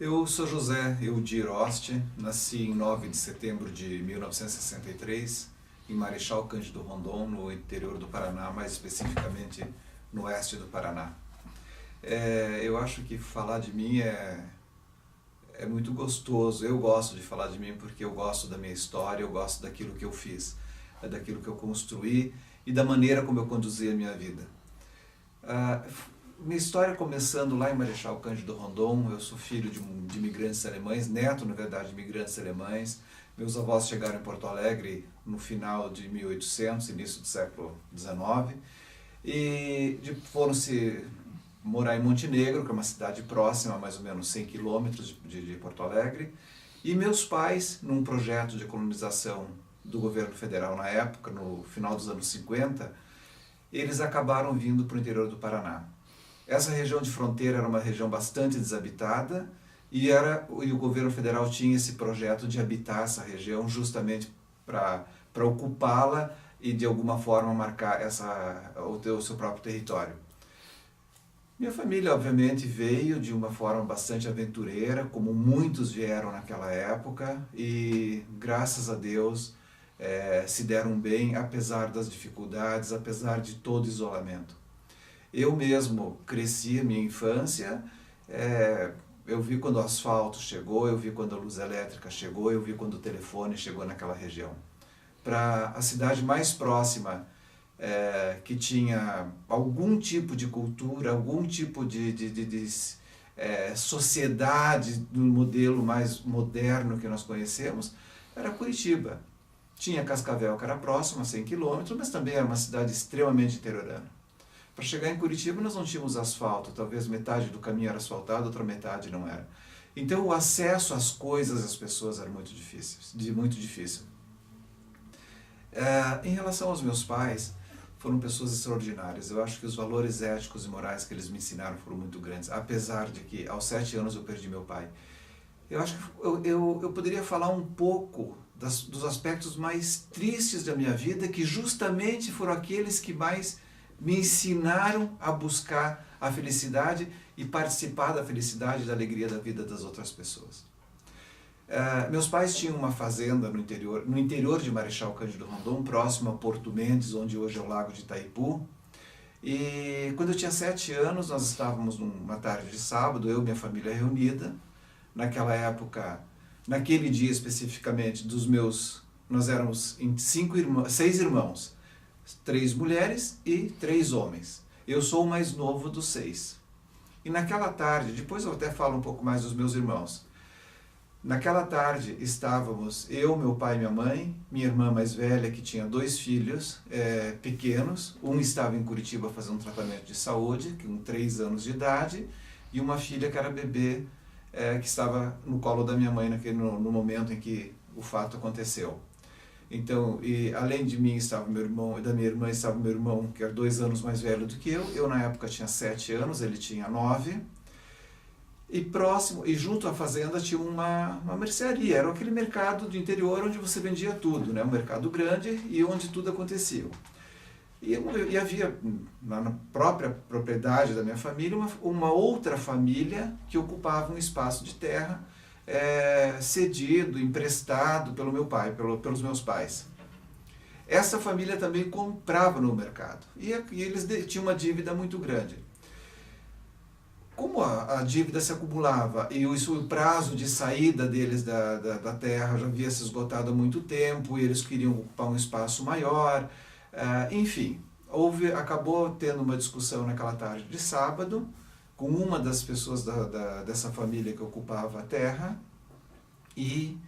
Eu sou José Eudir Oste, nasci em 9 de setembro de 1963, em Marechal Cândido Rondon, no interior do Paraná, mais especificamente no oeste do Paraná. Eu acho que falar de mim é muito gostoso. Eu gosto de falar de mim porque eu gosto da minha história, eu gosto daquilo que eu fiz, daquilo que eu construí e da maneira como eu conduzi a minha vida. Ah, Minha história começando lá em Marechal Cândido Rondon. Eu sou filho de imigrantes alemães, neto, na verdade, de imigrantes alemães. Meus avós chegaram em Porto Alegre no final de 1800, início do século XIX, e foram-se morar em Montenegro, que é uma cidade próxima, mais ou menos 100 quilômetros de Porto Alegre. E meus pais, num projeto de colonização do governo federal na época, no final dos anos 50, eles acabaram vindo para o interior do Paraná. Essa região de fronteira era uma região bastante desabitada e o governo federal tinha esse projeto de habitar essa região justamente para ocupá-la e de alguma forma marcar o seu próprio território. Minha família, obviamente, veio de uma forma bastante aventureira, como muitos vieram naquela época, e graças a Deus se deram bem, apesar das dificuldades, apesar de todo o isolamento. Eu mesmo cresci a minha infância, eu vi quando o asfalto chegou, eu vi quando a luz elétrica chegou, eu vi quando o telefone chegou naquela região. Para a cidade mais próxima, que tinha algum tipo de cultura, algum tipo de sociedade do modelo mais moderno que nós conhecemos, era Curitiba. Tinha Cascavel, que era próximo, a 100 quilômetros, mas também era uma cidade extremamente interiorana. Para chegar em Curitiba nós não tínhamos asfalto, talvez metade do caminho era asfaltado, outra metade não era. Então o acesso às coisas, às pessoas era muito difícil. Em relação aos meus pais, foram pessoas extraordinárias. Eu acho que os valores éticos e morais que eles me ensinaram foram muito grandes, apesar de que aos 7 anos eu perdi meu pai. Eu acho que eu poderia falar um pouco dos aspectos mais tristes da minha vida, que justamente foram aqueles que mais me ensinaram a buscar a felicidade e participar da felicidade e da alegria da vida das outras pessoas. Meus pais tinham uma fazenda no interior de Marechal Cândido Rondon, próximo a Porto Mendes, onde hoje é o Lago de Itaipu. E quando eu tinha 7 anos, nós estávamos numa tarde de sábado, eu e minha família reunida. Naquela época, naquele dia especificamente, nós éramos 6 irmãos. 3 mulheres e 3 homens. Eu sou o mais novo dos 6. E naquela tarde, depois eu até falo um pouco mais dos meus irmãos. Naquela tarde estávamos eu, meu pai e minha mãe, minha irmã mais velha que tinha 2 filhos pequenos. Um estava em Curitiba fazendo um tratamento de saúde, com 3 anos de idade, e uma filha que era bebê, que estava no colo da minha mãe no momento em que o fato aconteceu. Então, e além de mim estava meu irmão, e da minha irmã estava meu irmão, que era 2 anos mais velho do que eu. Eu na época tinha 7 anos, ele tinha 9. E próximo, e junto à fazenda tinha uma mercearia, era aquele mercado do interior onde você vendia tudo, né? Um mercado grande e onde tudo acontecia. E havia na própria propriedade da minha família uma outra família que ocupava um espaço de terra cedido, emprestado pelo meu pai, pelos meus pais. Essa família também comprava no mercado e eles tinham uma dívida muito grande. Como a dívida se acumulava e o prazo de saída deles da terra já havia se esgotado há muito tempo e eles queriam ocupar um espaço maior, enfim, acabou tendo uma discussão naquela tarde de sábado com uma das pessoas dessa família que ocupava a terra, e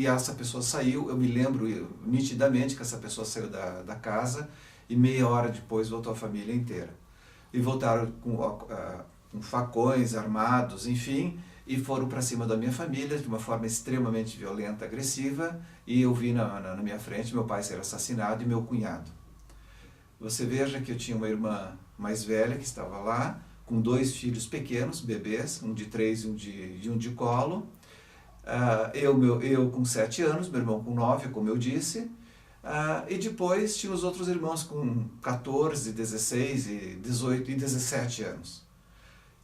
essa pessoa saiu. Eu me lembro nitidamente que essa pessoa saiu da casa e meia hora depois voltou a família inteira. E voltaram com facões armados, enfim, e foram para cima da minha família de uma forma extremamente violenta, agressiva, e eu vi na minha frente meu pai ser assassinado e meu cunhado. Você veja que eu tinha uma irmã mais velha que estava lá, com 2 filhos pequenos, bebês, um de 3 e um de colo. Eu com 7 anos, meu irmão com 9, como eu disse. E depois tinha os outros irmãos com 14, 16, 18 e 17 anos.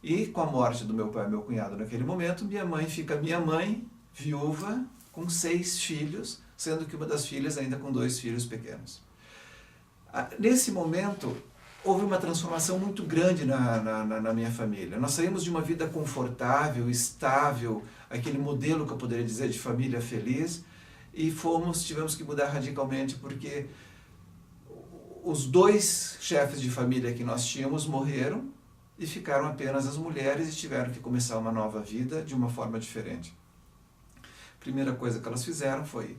E com a morte do meu pai e meu cunhado naquele momento, minha mãe fica minha mãe, viúva, com 6 filhos, sendo que uma das filhas ainda com 2 filhos pequenos. Nesse momento, houve uma transformação muito grande na minha família. Nós saímos de uma vida confortável, estável, aquele modelo que eu poderia dizer de família feliz, e tivemos que mudar radicalmente porque os 2 chefes de família que nós tínhamos morreram e ficaram apenas as mulheres e tiveram que começar uma nova vida de uma forma diferente. A primeira coisa que elas fizeram foi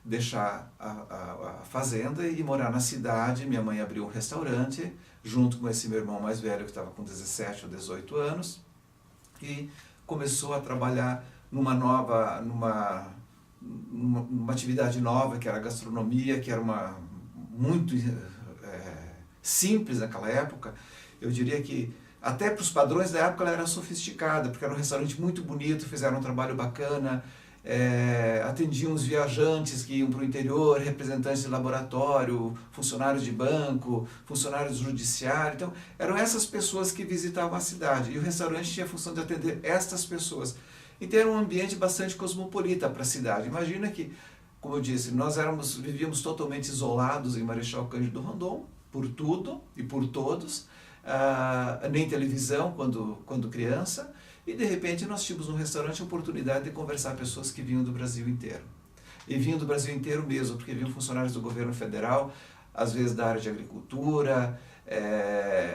deixar a fazenda e morar na cidade. Minha mãe abriu um restaurante junto com esse meu irmão mais velho que estava com 17 ou 18 anos e começou a trabalhar numa atividade nova que era a gastronomia, que era muito simples naquela época. Eu diria que até para os padrões da época ela era sofisticada, porque era um restaurante muito bonito, fizeram um trabalho bacana, atendiam os viajantes que iam para o interior, representantes de laboratório, funcionários de banco, funcionários do judiciário. Então, eram essas pessoas que visitavam a cidade, e o restaurante tinha a função de atender estas pessoas. Então, era um ambiente bastante cosmopolita para a cidade. Imagina que, como eu disse, nós vivíamos totalmente isolados em Marechal Cândido Rondon, por tudo e por todos, nem televisão quando criança, e de repente nós tínhamos no restaurante a oportunidade de conversar com pessoas que vinham do Brasil inteiro. E vinham do Brasil inteiro mesmo, porque vinham funcionários do governo federal, às vezes da área de agricultura,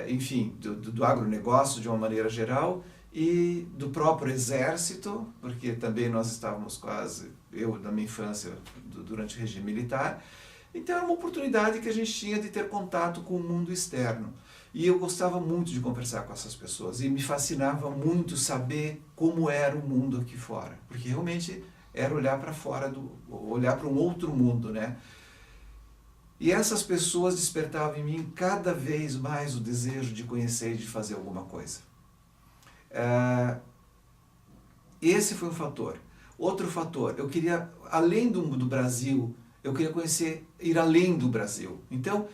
enfim, do agronegócio de uma maneira geral, e do próprio exército, porque também nós estávamos eu na minha infância, durante o regime militar. Então era uma oportunidade que a gente tinha de ter contato com o mundo externo. E eu gostava muito de conversar com essas pessoas e me fascinava muito saber como era o mundo aqui fora, porque realmente era olhar para fora, olhar para um outro mundo, né? E essas pessoas despertavam em mim cada vez mais o desejo de conhecer e de fazer alguma coisa. Esse foi um fator. Outro fator, eu queria, além do Brasil, eu queria ir além do Brasil. Então,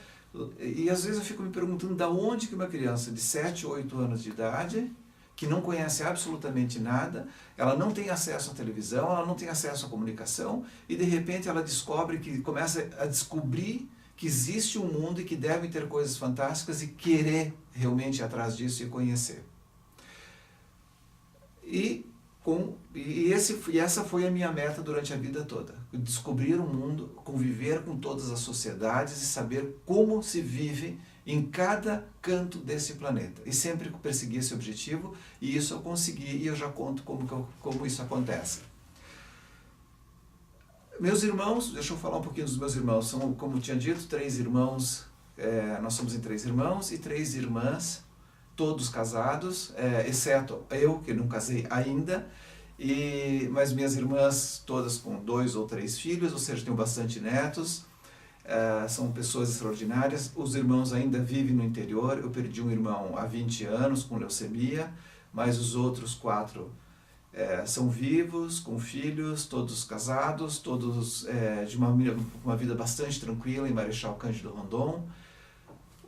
e às vezes eu fico me perguntando de onde que uma criança de 7 ou 8 anos de idade, que não conhece absolutamente nada, ela não tem acesso à televisão, ela não tem acesso à comunicação, e de repente ela começa a descobrir que existe um mundo e que devem ter coisas fantásticas e querer realmente ir atrás disso e conhecer. Essa foi a minha meta durante a vida toda. Descobrir o mundo, conviver com todas as sociedades e saber como se vive em cada canto desse planeta. E sempre persegui esse objetivo, e isso eu consegui, e eu já conto como isso acontece. Meus irmãos, deixa eu falar um pouquinho dos meus irmãos. São, como eu tinha dito, 3 irmãos, nós somos em 3 irmãos e 3 irmãs, todos casados, exceto eu, que não casei ainda, mas minhas irmãs todas com 2 ou 3 filhos, ou seja, tenho bastante netos, são pessoas extraordinárias. Os irmãos ainda vivem no interior. Eu perdi um irmão há 20 anos com leucemia, mas os outros 4 são vivos, com filhos, todos casados, todos de uma vida bastante tranquila em Marechal Cândido Rondon.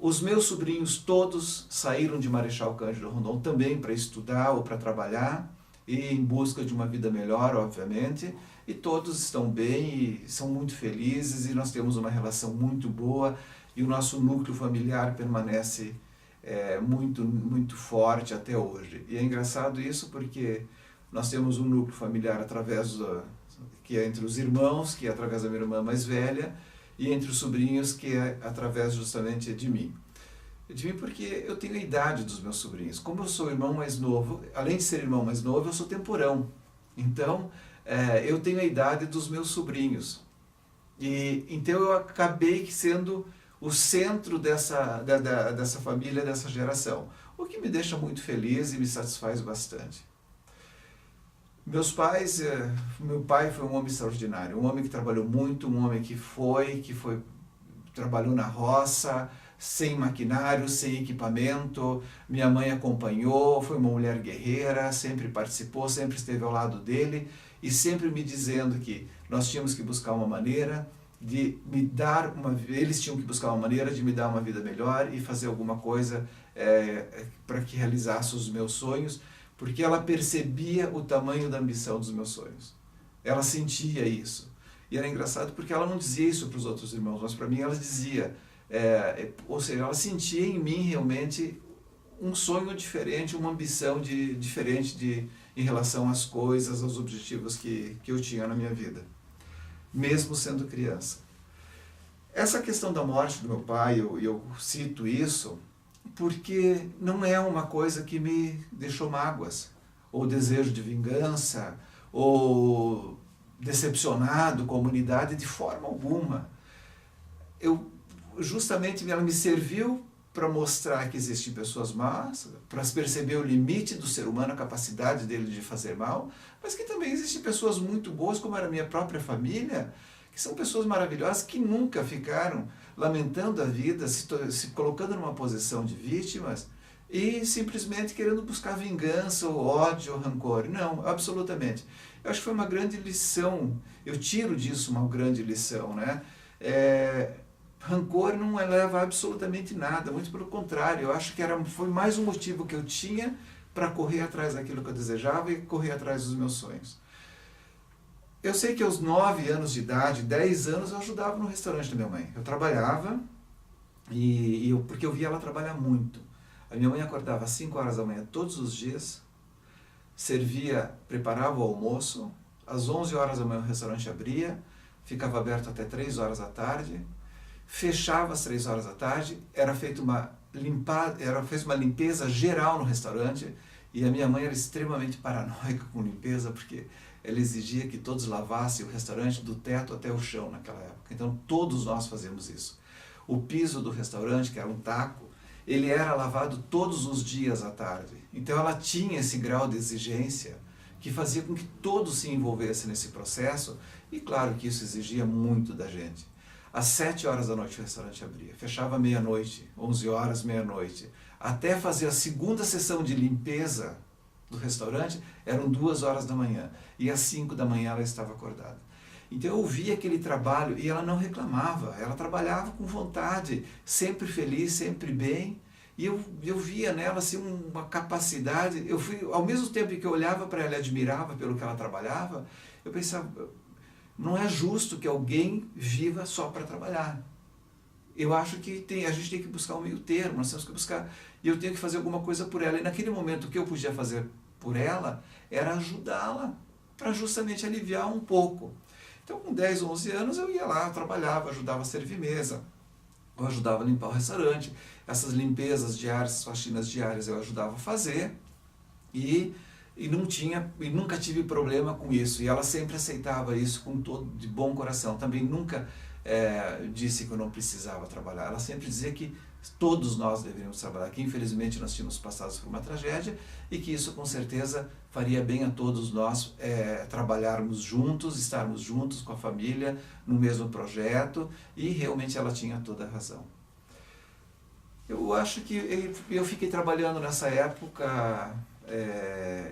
Os meus sobrinhos todos saíram de Marechal Cândido Rondon também para estudar ou para trabalhar e em busca de uma vida melhor, obviamente, e todos estão bem e são muito felizes, e nós temos uma relação muito boa, e o nosso núcleo familiar permanece muito, muito forte até hoje. E é engraçado isso porque nós temos um núcleo familiar que é entre os irmãos, que é através da minha irmã mais velha, e entre os sobrinhos, que é através justamente de mim. De mim porque eu tenho a idade dos meus sobrinhos. Como eu sou o irmão mais novo, além de ser irmão mais novo, eu sou temporão. Então, eu tenho a idade dos meus sobrinhos. Então eu acabei sendo o centro dessa família, dessa geração. O que me deixa muito feliz e me satisfaz bastante. Meus pais, meu pai foi um homem extraordinário, um homem que trabalhou muito, um homem que trabalhou na roça, sem maquinário, sem equipamento. Minha mãe acompanhou, foi uma mulher guerreira, sempre participou, sempre esteve ao lado dele e sempre me dizendo que nós tínhamos que buscar uma maneira de me dar eles tinham que buscar uma maneira de me dar uma vida melhor e fazer alguma coisa para que realizasse os meus sonhos, porque ela percebia o tamanho da ambição dos meus sonhos. Ela sentia isso. E era engraçado porque ela não dizia isso para os outros irmãos, mas para mim ela dizia, ou seja, ela sentia em mim realmente um sonho diferente, uma ambição diferente em relação às coisas, aos objetivos que eu tinha na minha vida, mesmo sendo criança. Essa questão da morte do meu pai, eu cito isso porque não é uma coisa que me deixou mágoas, ou desejo de vingança, ou decepcionado com a humanidade, de forma alguma. Justamente ela me serviu para mostrar que existem pessoas más, para perceber o limite do ser humano, a capacidade dele de fazer mal, mas que também existem pessoas muito boas, como era a minha própria família, que são pessoas maravilhosas, que nunca ficaram lamentando a vida, se colocando numa posição de vítimas e simplesmente querendo buscar vingança, ou ódio, ou rancor. Não, absolutamente. Eu acho que foi uma grande lição, eu tiro disso uma grande lição, né? Rancor não leva a absolutamente nada, muito pelo contrário, eu acho que foi mais um motivo que eu tinha para correr atrás daquilo que eu desejava e correr atrás dos meus sonhos. Eu sei que aos 9 anos de idade, 10 anos, eu ajudava no restaurante da minha mãe. Eu trabalhava, porque eu via ela trabalhar muito. A minha mãe acordava às 5 horas da manhã todos os dias, preparava o almoço, às 11 horas da manhã o restaurante abria, ficava aberto até 3 horas da tarde, fechava às 3 horas da tarde, fez uma limpeza geral no restaurante, e a minha mãe era extremamente paranoica com limpeza, porque ela exigia que todos lavassem o restaurante do teto até o chão naquela época. Então todos nós fazíamos isso. O piso do restaurante, que era um taco, ele era lavado todos os dias à tarde. Então ela tinha esse grau de exigência que fazia com que todos se envolvessem nesse processo, e claro que isso exigia muito da gente. Às 7 horas da noite o restaurante abria, fechava meia-noite, 11 horas, meia-noite. Até fazer a segunda sessão de limpeza do restaurante eram 2 horas da manhã, e às 5 da manhã ela estava acordada. Então eu via aquele trabalho e ela não reclamava, ela trabalhava com vontade, sempre feliz, sempre bem, e eu via nela assim, uma capacidade. Ao mesmo tempo que eu olhava para ela e admirava pelo que ela trabalhava, eu pensava, não é justo que alguém viva só para trabalhar. Eu acho que a gente tem que buscar um meio termo, nós temos que buscar, e eu tenho que fazer alguma coisa por ela. E naquele momento o que eu podia fazer por ela era ajudá-la, para justamente aliviar um pouco. Então com 10, 11 anos eu ia lá, trabalhava, ajudava a servir mesa, eu ajudava a limpar o restaurante, essas limpezas diárias, faxinas diárias eu ajudava a fazer, e nunca tive problema com isso, e ela sempre aceitava isso de bom coração. Também nunca disse que eu não precisava trabalhar, ela sempre dizia que todos nós deveríamos trabalhar, que infelizmente nós tínhamos passado por uma tragédia, e que isso com certeza faria bem a todos nós trabalharmos juntos, estarmos juntos com a família, no mesmo projeto, e realmente ela tinha toda a razão. Eu acho que eu fiquei trabalhando nessa época,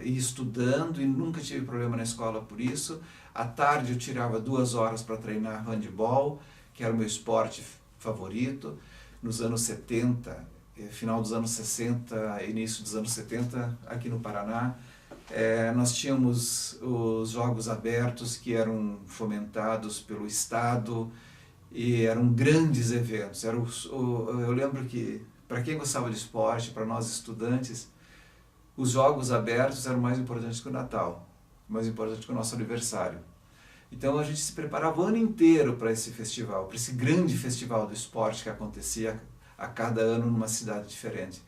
e estudando, e nunca tive problema na escola por isso. À tarde eu tirava 2 horas para treinar handebol, que era o meu esporte favorito. Nos anos 70, final dos anos 60, início dos anos 70, aqui no Paraná, nós tínhamos os Jogos Abertos, que eram fomentados pelo Estado, e eram grandes eventos. Eu lembro que, para quem gostava de esporte, para nós estudantes, os Jogos Abertos eram mais importantes que o Natal, mais importante que o nosso aniversário. Então a gente se preparava o ano inteiro para esse festival, para esse grande festival do esporte que acontecia a cada ano numa cidade diferente.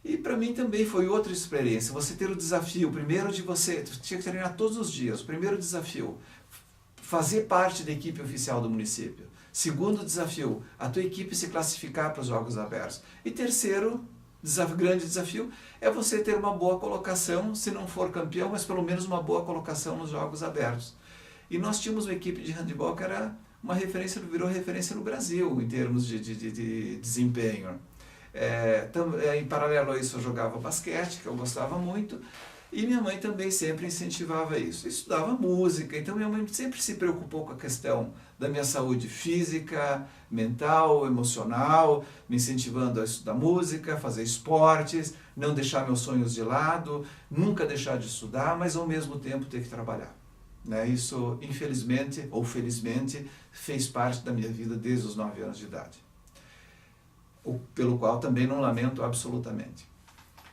E para mim também foi outra experiência, você ter o desafio, primeiro tinha que treinar todos os dias, o primeiro desafio, fazer parte da equipe oficial do município. Segundo desafio, a tua equipe se classificar para os Jogos Abertos. E terceiro, grande desafio, é você ter uma boa colocação, se não for campeão, mas pelo menos uma boa colocação nos Jogos Abertos. E nós tínhamos uma equipe de handebol que era uma referência, virou referência no Brasil em termos de desempenho. Em paralelo a isso eu jogava basquete, que eu gostava muito, E minha mãe também sempre incentivava isso. Estudava música, então minha mãe sempre se preocupou com a questão da minha saúde física, mental, emocional, me incentivando a estudar música, fazer esportes, não deixar meus sonhos de lado, nunca deixar de estudar, mas ao mesmo tempo ter que trabalhar. Né? Isso, infelizmente ou felizmente, fez parte da minha vida desde os 9 anos de idade. Pelo qual também não lamento absolutamente.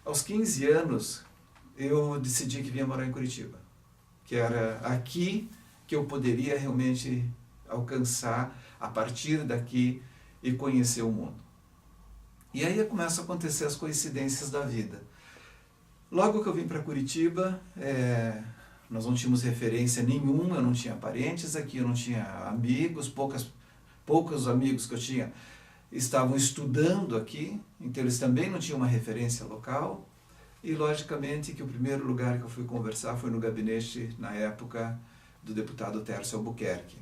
Aos 15 anos, eu decidi que vinha morar em Curitiba, que era aqui que eu poderia realmente alcançar a partir daqui e conhecer o mundo. E aí começam a acontecer as coincidências da vida. Logo que eu vim para Curitiba, nós não tínhamos referência nenhuma, eu não tinha parentes aqui, eu não tinha amigos, poucos amigos que eu tinha estavam estudando aqui, então eles também não tinham uma referência local. E, logicamente, que o primeiro lugar que eu fui conversar foi no gabinete, na época, do deputado Tércio Albuquerque.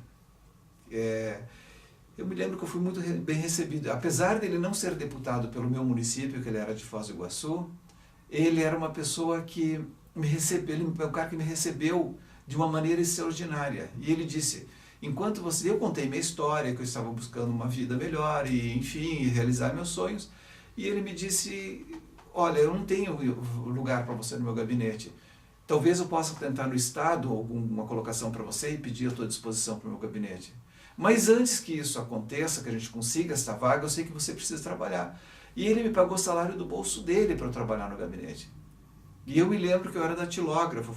Eu me lembro que eu fui muito bem recebido. Apesar dele não ser deputado pelo meu município, que ele era de Foz do Iguaçu, ele era uma pessoa que me recebeu, ele é um cara que me recebeu de uma maneira extraordinária. E ele disse, enquanto você... Eu contei minha história, que eu estava buscando uma vida melhor, e, enfim, realizar meus sonhos, e ele me disse... Olha, eu não tenho lugar para você no meu gabinete. Talvez eu possa tentar no Estado alguma colocação para você e pedir a tua disposição para o meu gabinete. Mas antes que isso aconteça, que a gente consiga essa vaga, eu sei que você precisa trabalhar. E ele me pagou o salário do bolso dele para eu trabalhar no gabinete. E eu me lembro que eu era datilógrafo,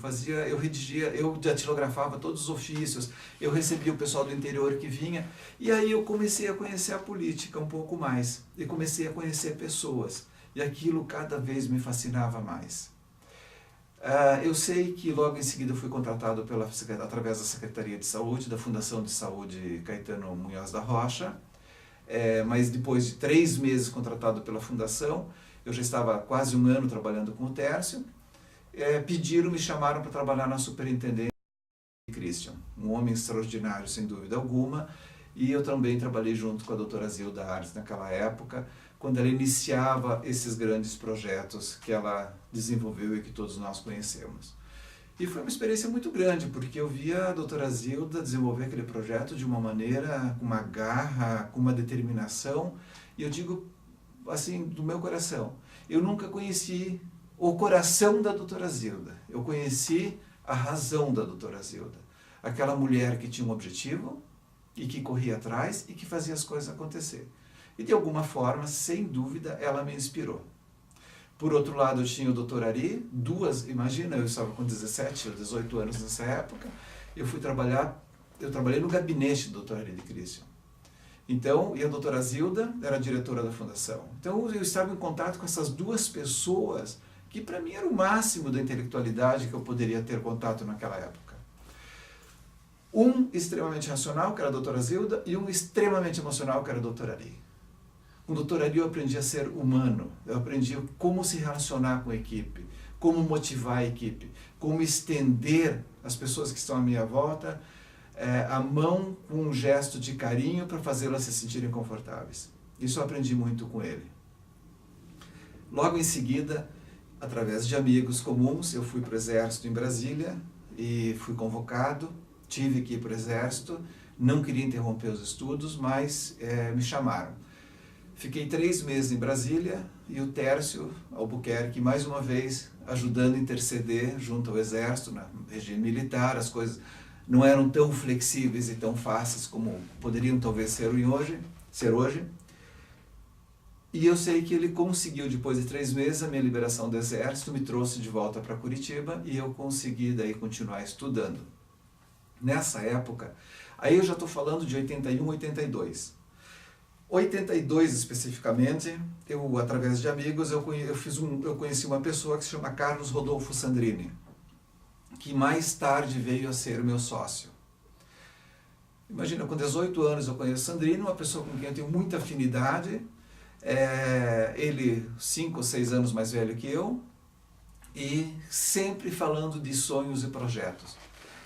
eu datilografava todos os ofícios, eu recebia o pessoal do interior que vinha, e aí eu comecei a conhecer a política um pouco mais, e comecei a conhecer pessoas. E aquilo cada vez me fascinava mais. Eu sei que logo em seguida eu fui contratado através da Secretaria de Saúde, da Fundação de Saúde Caetano Munhoz da Rocha, mas depois de 3 meses contratado pela Fundação, eu já estava quase 1 ano trabalhando com o Tércio, me chamaram para trabalhar na Superintendência de Christian, um homem extraordinário, sem dúvida alguma, e eu também trabalhei junto com a doutora Zilda Arnes naquela época, quando ela iniciava esses grandes projetos que ela desenvolveu e que todos nós conhecemos. E foi uma experiência muito grande, porque eu via a doutora Zilda desenvolver aquele projeto de uma maneira, com uma garra, com uma determinação, e eu digo assim, do meu coração, eu nunca conheci o coração da doutora Zilda, eu conheci a razão da doutora Zilda, aquela mulher que tinha um objetivo e que corria atrás e que fazia as coisas acontecer. E de alguma forma, sem dúvida, ela me inspirou. Por outro lado, eu tinha o Dr. Ari, imagina, eu estava com 17 ou 18 anos nessa época, eu trabalhei no gabinete do Dr. Ari de Christian. Então, e a doutora Zilda era a diretora da fundação. Então, eu estava em contato com essas 2 pessoas que para mim era o máximo da intelectualidade que eu poderia ter contato naquela época. Um extremamente racional, que era a doutora Zilda, e um extremamente emocional, que era a doutora Ari. Com o Dr. Ari eu aprendi a ser humano, eu aprendi como se relacionar com a equipe, como motivar a equipe, como estender as pessoas que estão à minha volta a mão com um gesto de carinho para fazê-las se sentirem confortáveis. Isso eu aprendi muito com ele. Logo em seguida, através de amigos comuns, eu fui para o Exército em Brasília e fui convocado, tive que ir para o Exército, não queria interromper os estudos, mas me chamaram. Fiquei 3 meses em Brasília e o Tércio Albuquerque, mais uma vez, ajudando a interceder junto ao Exército, no regime militar, as coisas não eram tão flexíveis e tão fáceis como poderiam talvez ser hoje. E eu sei que ele conseguiu, depois de 3 meses, a minha liberação do Exército, me trouxe de volta para Curitiba e eu consegui daí continuar estudando. Nessa época, aí eu já estou falando de 81, 82. 82 especificamente, através de amigos, eu conheci uma pessoa que se chama Carlos Rodolfo Sandrini, que mais tarde veio a ser meu sócio. Imagina, com 18 anos eu conheço Sandrini, uma pessoa com quem eu tenho muita afinidade, ele 5 ou 6 anos mais velho que eu, e sempre falando de sonhos e projetos.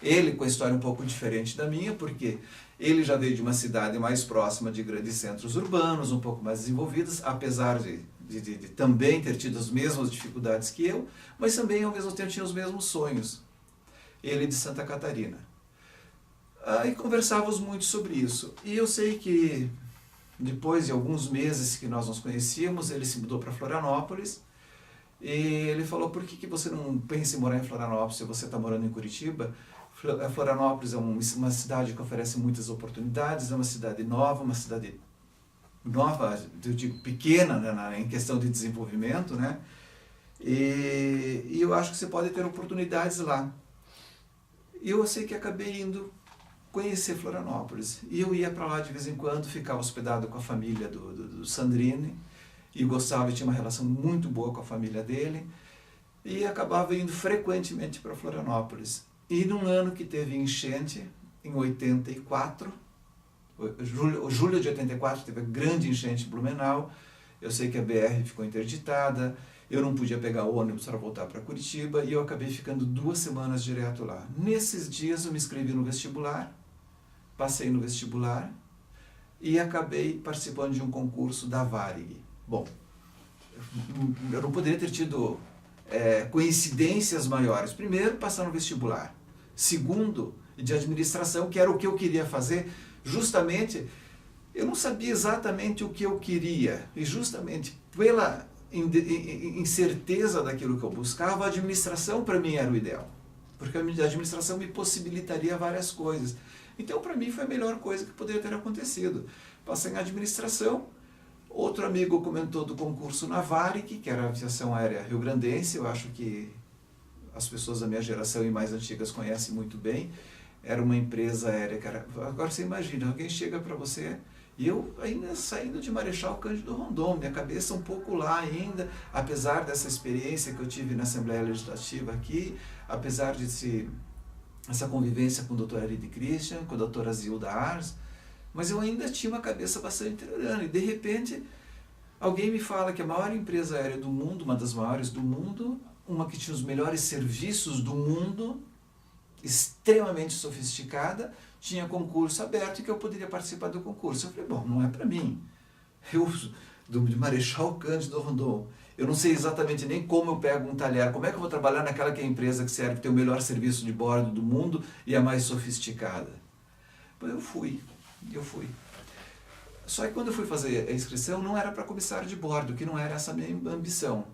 Ele com a história um pouco diferente da minha, porque ele já veio de uma cidade mais próxima de grandes centros urbanos, um pouco mais desenvolvidas, apesar de de também ter tido as mesmas dificuldades que eu, mas também ao mesmo tempo tinha os mesmos sonhos. Ele de Santa Catarina. Aí conversávamos muito sobre isso. E eu sei que depois de alguns meses que nós nos conhecíamos, ele se mudou para Florianópolis. E ele falou, por que você não pensa em morar em Florianópolis se você está morando em Curitiba? Florianópolis é uma cidade que oferece muitas oportunidades, é uma cidade nova, eu digo pequena, né, em questão de desenvolvimento, né? E eu acho que você pode ter oportunidades lá. E eu sei que acabei indo conhecer Florianópolis. E eu ia para lá de vez em quando, ficava hospedado com a família do Sandrini, e gostava, e tinha uma relação muito boa com a família dele, e acabava indo frequentemente para Florianópolis. E num ano que teve enchente, em 84, julho de 84, teve a grande enchente em Blumenau, eu sei que a BR ficou interditada, eu não podia pegar o ônibus para voltar para Curitiba, e eu acabei ficando 2 semanas direto lá. Nesses dias eu me inscrevi no vestibular, passei no vestibular, e acabei participando de um concurso da Varig. Bom, eu não poderia ter tido coincidências maiores. Primeiro, passar no vestibular. Segundo, de administração, que era o que eu queria fazer. Justamente, eu não sabia exatamente o que eu queria. E justamente pela incerteza daquilo que eu buscava, a administração para mim era o ideal. Porque a administração me possibilitaria várias coisas. Então, para mim, foi a melhor coisa que poderia ter acontecido. Passei em administração. Outro amigo comentou do concurso na Varig, que era a aviação aérea rio-grandense. Eu acho que as pessoas da minha geração e mais antigas conhecem muito bem. Era uma empresa aérea que era... Agora você imagina, alguém chega para você, e eu ainda saindo de Marechal Cândido Rondon, minha cabeça um pouco lá ainda, apesar dessa experiência que eu tive na Assembleia Legislativa aqui, apesar de essa convivência com o Dr. Aride Christian, com a doutora Zilda Ars, mas eu ainda tinha uma cabeça bastante interiorana, e de repente alguém me fala que a maior empresa aérea do mundo, uma das maiores do mundo, uma que tinha os melhores serviços do mundo, extremamente sofisticada, tinha concurso aberto e que eu poderia participar do concurso. Eu falei, bom, não é para mim. Eu, de Marechal Cândido Rondon, eu não sei exatamente nem como eu pego um talher, como é que eu vou trabalhar naquela que é a empresa que serve, que tem o melhor serviço de bordo do mundo e a mais sofisticada. Mas eu fui. Só que quando eu fui fazer a inscrição, não era para comissário de bordo, que não era essa a minha ambição.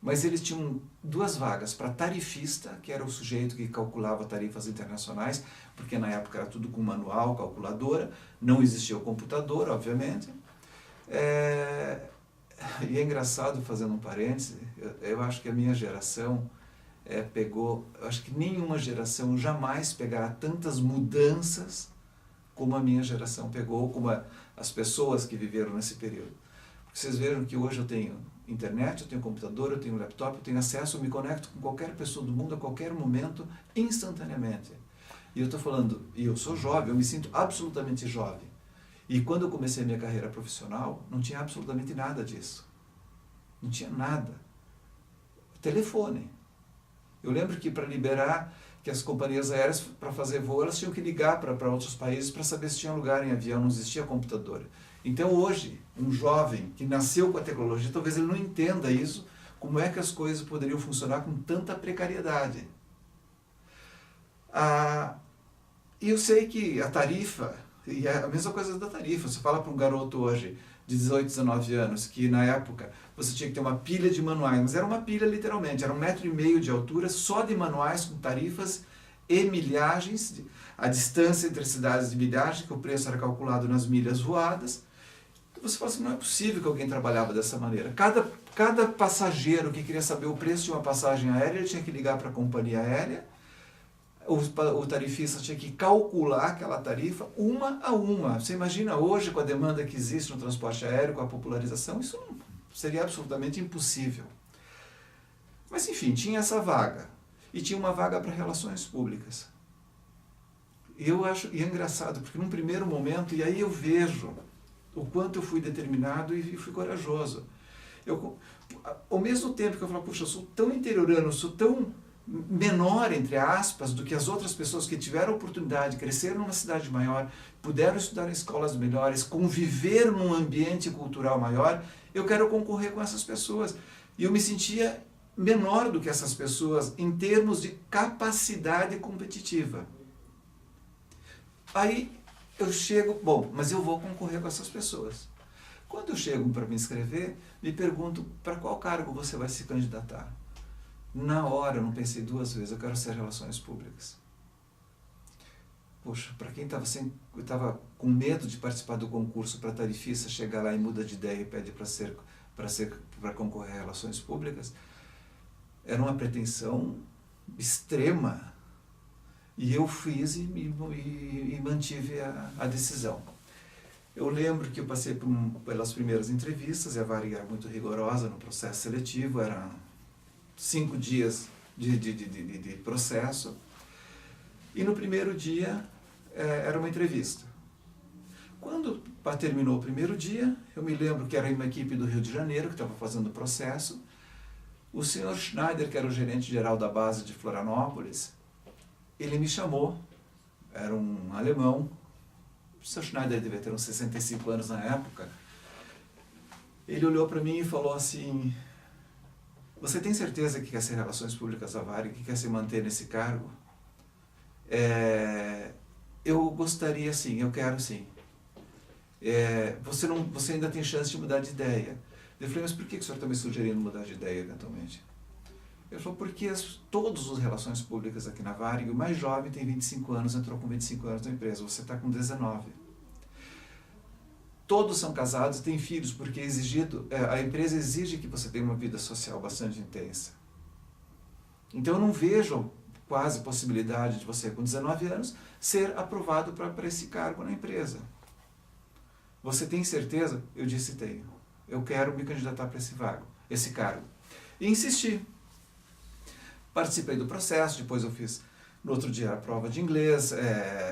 Mas eles tinham 2 vagas para tarifista, que era o sujeito que calculava tarifas internacionais, porque na época era tudo com manual, calculadora, não existia o computador, obviamente. E é engraçado, fazendo um parêntese, eu acho que a minha geração pegou, eu acho que nenhuma geração jamais pegará tantas mudanças como a minha geração pegou, como as pessoas que viveram nesse período. Porque vocês vejam que hoje eu tenho internet, eu tenho computador, eu tenho laptop, eu tenho acesso, eu me conecto com qualquer pessoa do mundo a qualquer momento, instantaneamente. E eu estou falando, e eu sou jovem, eu me sinto absolutamente jovem. E quando eu comecei a minha carreira profissional, não tinha absolutamente nada disso. Não tinha nada. Telefone. Eu lembro que para liberar que as companhias aéreas, para fazer voo, elas tinham que ligar para outros países para saber se tinha lugar em avião, não existia computador. Então hoje, um jovem que nasceu com a tecnologia, talvez ele não entenda isso, como é que as coisas poderiam funcionar com tanta precariedade. E eu sei que a tarifa, e é a mesma coisa da tarifa, você fala para um garoto hoje de 18, 19 anos, que na época você tinha que ter uma pilha de manuais, mas era uma pilha literalmente, era 1,5 metro de altura, só de manuais com tarifas e milhagens, a distância entre cidades de milhagem, que o preço era calculado nas milhas voadas. Então você fala assim, não é possível que alguém trabalhava dessa maneira. Cada passageiro que queria saber o preço de uma passagem aérea, ele tinha que ligar para a companhia aérea, o tarifista tinha que calcular aquela tarifa uma a uma. Você imagina hoje, com a demanda que existe no transporte aéreo, com a popularização, isso seria absolutamente impossível. Mas enfim, tinha essa vaga. E tinha uma vaga para relações públicas. E eu acho, e é engraçado, porque num primeiro momento, e aí eu vejo o quanto eu fui determinado e fui corajoso. Ao mesmo tempo que eu falo, puxa, eu sou tão interiorano, eu sou tão menor, entre aspas, do que as outras pessoas que tiveram a oportunidade, cresceram numa cidade maior, puderam estudar em escolas melhores, conviver num ambiente cultural maior, Eu quero concorrer com essas pessoas. E eu me sentia menor do que essas pessoas em termos de capacidade competitiva. Aí eu chego, bom, mas eu vou concorrer com essas pessoas. Quando eu chego para me inscrever, me pergunto para qual cargo você vai se candidatar. Na hora, eu não pensei duas vezes, eu quero ser Relações Públicas. Poxa, para quem estava com medo de participar do concurso para tarifista, chegar lá e muda de ideia e pede para concorrer a Relações Públicas, era uma pretensão extrema. E eu fiz e mantive a decisão. Eu lembro que eu passei pelas primeiras entrevistas, e a Varig era muito rigorosa no processo seletivo, eram 5 dias de processo. E no primeiro dia era uma entrevista. Quando terminou o primeiro dia, eu me lembro que era uma equipe do Rio de Janeiro que estava fazendo o processo. O senhor Schneider, que era o gerente geral da base de Florianópolis, ele me chamou, era um alemão, o senhor Schneider devia ter uns 65 anos na época. Ele olhou para mim e falou assim: você tem certeza que quer ser Relações Públicas da Varig, que quer se manter nesse cargo? Eu gostaria sim, eu quero sim. Você ainda tem chance de mudar de ideia. Eu falei, mas por que o senhor está me sugerindo mudar de ideia eventualmente? Ele falou, porque todos os Relações Públicas aqui na Varig, o mais jovem tem 25 anos, entrou com 25 anos na empresa, você está com 19. Todos são casados e têm filhos, porque a empresa exige que você tenha uma vida social bastante intensa. Então eu não vejo quase possibilidade de você, com 19 anos, ser aprovado para esse cargo na empresa. Você tem certeza? Eu disse, tenho. Eu quero me candidatar para esse cargo. E insisti. Participei do processo, depois eu fiz, no outro dia, a prova de inglês,